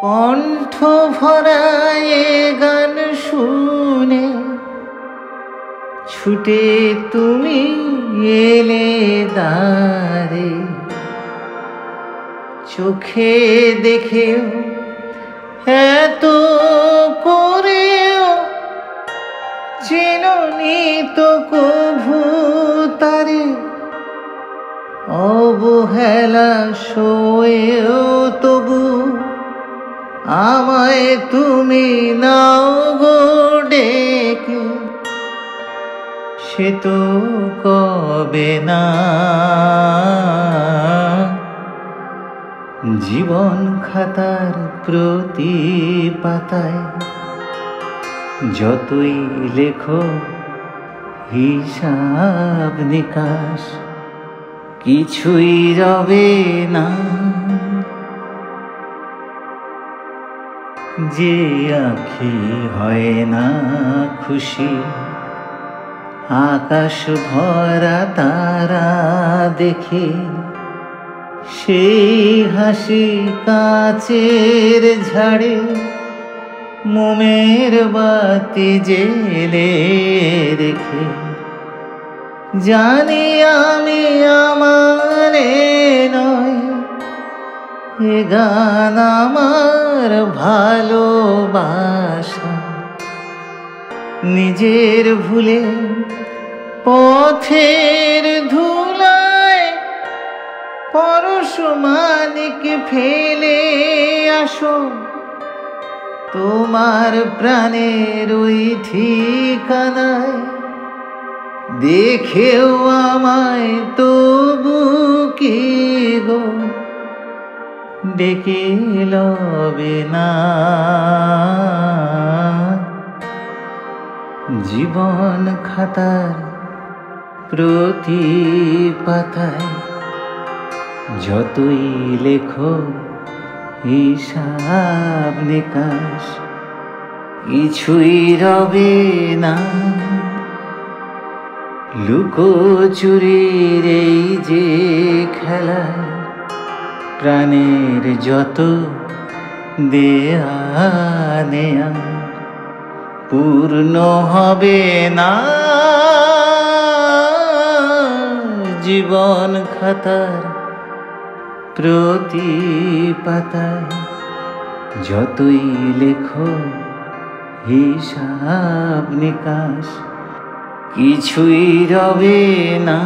কণ্ঠ ভরা এ গান শুনে ছুটে তুমি এলে দ্বারে, চোখে দেখেও এত করেও চেননি তো কভু তারে। অবহেলা সয়েও তবু আমায় তুমি নাও গো ডেকে, সে তো কবে না। জীবন খাতার প্রতি পাতায় যতই লেখো হিসাব নিকাশ, কিছুই রবে না। যে আঁখি হয় না খুশি আকাশ ভরা তারা দেখে, সেই হাসি কাচের ঝাড়ে মোমের বাতি জেলে রেখে। জানি আমি আমার নয়, এ গান আমার ভালোবাসা। নিজের ভুলে পথের ধুলায় পরশমানিক ফেলে আসো, তোমার প্রাণের ওই ঠিকানায়। দেখেও আমায় তবু কি গো ডেকে লবে না। জীবন খাতার প্রতি পাতায় যতই লেখো হিসাব নিকাশ, কিছুই রবে না। লুকোচুরির এই যে খেলায় প্রাণের যত দেয়া নেয়া পূর্ণ হবে না। জীবন খাতার প্রতি পাতায় যতই লেখো হিসাব নিকাশ, কিছুই রবে না।